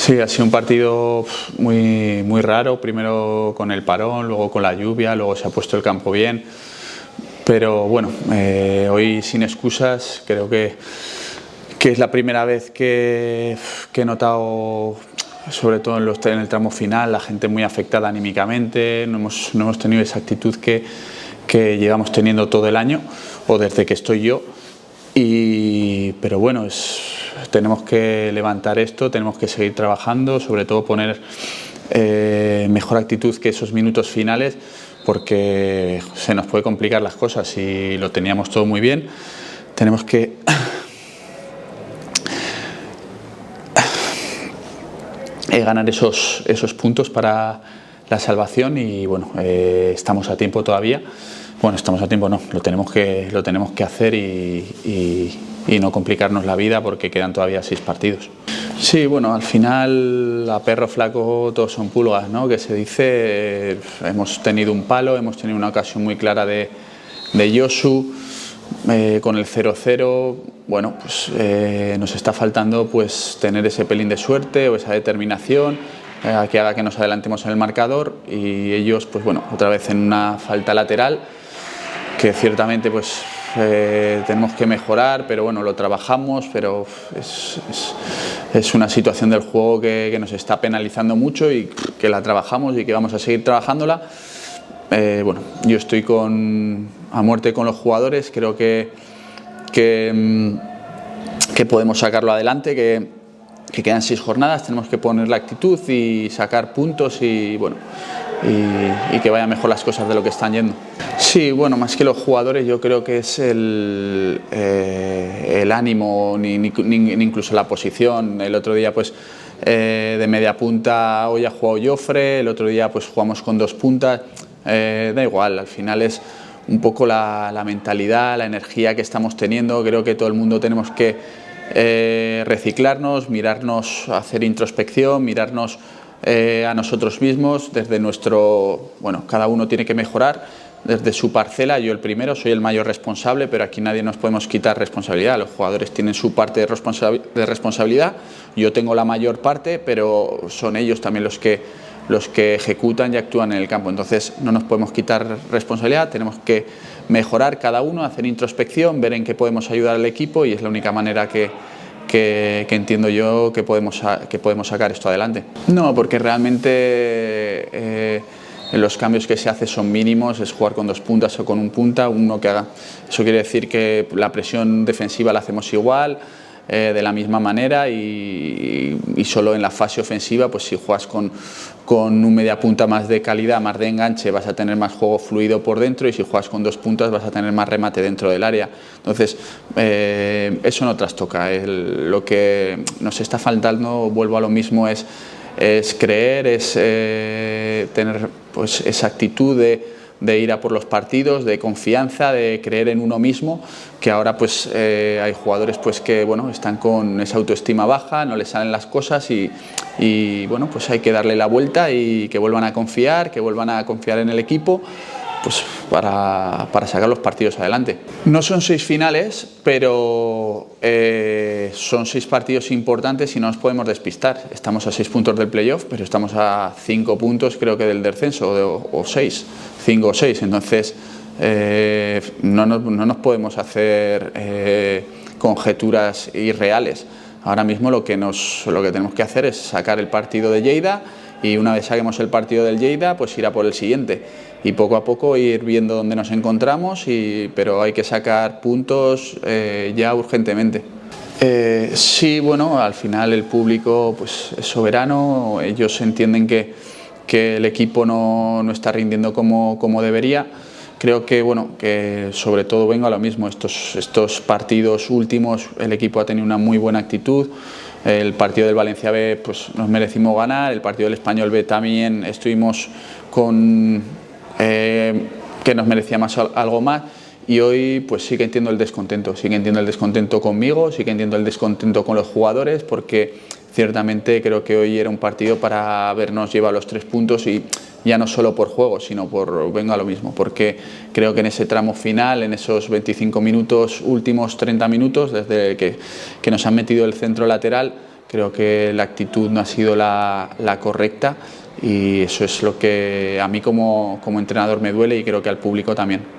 Sí, ha sido un partido muy raro, primero con el parón, luego con la lluvia, luego se ha puesto el campo bien, pero bueno, hoy sin excusas. Creo que es la primera vez que he notado, sobre todo en el tramo final, la gente muy afectada anímicamente. No hemos tenido esa actitud que llevamos teniendo todo el año, o desde que estoy yo. Pero bueno, tenemos que levantar esto, tenemos que seguir trabajando, sobre todo poner mejor actitud que esos minutos finales, porque se nos puede complicar las cosas. Si lo teníamos todo muy bien, tenemos que ganar esos puntos para la salvación. Y bueno, estamos a tiempo todavía. Bueno, estamos a tiempo, no, lo tenemos que hacer y no complicarnos la vida, porque quedan todavía 6 partidos. Sí, bueno, al final a perro flaco todos son pulgas, ¿no? Que se dice. Hemos tenido un palo, hemos tenido una ocasión muy clara de Josu, con el 0-0. Bueno, pues nos está faltando pues tener ese pelín de suerte o esa determinación que haga que nos adelantemos en el marcador, y ellos pues bueno, otra vez en una falta lateral que ciertamente pues tenemos que mejorar, pero bueno, lo trabajamos. Pero es una situación del juego que nos está penalizando mucho y que la trabajamos y que vamos a seguir trabajándola. Bueno, yo estoy a muerte con los jugadores. Creo que podemos sacarlo adelante, que quedan 6 jornadas, tenemos que poner la actitud y sacar puntos y bueno, y que vayan mejor las cosas de lo que están yendo. Sí, bueno, más que los jugadores, yo creo que es el ánimo, ni incluso la posición. El otro día pues de media punta hoy ha jugado Jofre, el otro día pues jugamos con 2 puntas. Da igual, al final es un poco la mentalidad, la energía que estamos teniendo. Creo que todo el mundo tenemos que reciclarnos, mirarnos, hacer introspección, mirarnos a nosotros mismos desde nuestro. Bueno, cada uno tiene que mejorar desde su parcela. Yo el primero, soy el mayor responsable, pero aquí nadie nos podemos quitar responsabilidad. Los jugadores tienen su parte de responsabilidad, yo tengo la mayor parte, pero son ellos también los que ejecutan y actúan en el campo. Entonces no nos podemos quitar responsabilidad, tenemos que mejorar cada uno, hacer introspección, ver en qué podemos ayudar al equipo, y es la única manera que entiendo yo que podemos sacar esto adelante. No, porque realmente los cambios que se hacen son mínimos, es jugar con 2 puntas o con 1 punta, uno que haga. Eso quiere decir que la presión defensiva la hacemos igual, de la misma manera, y solo en la fase ofensiva, pues si juegas con un media punta más de calidad, más de enganche, vas a tener más juego fluido por dentro, y si juegas con 2 puntas vas a tener más remate dentro del área. Entonces eso no trastoca. Lo que nos está faltando, vuelvo a lo mismo, es creer, es tener pues esa actitud de ir a por los partidos, de confianza, de creer en uno mismo, que ahora pues hay jugadores pues que bueno, están con esa autoestima baja, no les salen las cosas, y bueno, pues hay que darle la vuelta y que vuelvan a confiar en el equipo, pues para sacar los partidos adelante. No son 6 finales, pero son 6 partidos importantes y no nos podemos despistar. Estamos a 6 puntos del playoff, pero estamos a 5 puntos creo que del descenso, o 6, 5 o 6. Entonces no nos podemos hacer conjeturas irreales. Ahora mismo lo que tenemos que hacer es sacar el partido de Lleida, y una vez saquemos el partido del Lleida, pues ir a por el siguiente, y poco a poco ir viendo dónde nos encontramos, pero hay que sacar puntos ya urgentemente. Sí, bueno, al final el público pues es soberano, ellos entienden que el equipo no está rindiendo como debería. Creo que bueno, que sobre todo vengo a lo mismo, estos partidos últimos el equipo ha tenido una muy buena actitud. El partido del Valencia B pues nos merecimos ganar, el partido del Español B también estuvimos que nos merecía algo más, y hoy pues sí que entiendo el descontento, conmigo, sí que entiendo el descontento con los jugadores, porque ciertamente creo que hoy era un partido para habernos llevado los 3 puntos, y ya no solo por juego, sino vengo a lo mismo, porque creo que en ese tramo final, en esos 25 minutos, últimos 30 minutos, desde que nos han metido el centro lateral, creo que la actitud no ha sido la correcta y eso es lo que a mí como entrenador me duele y creo que al público también.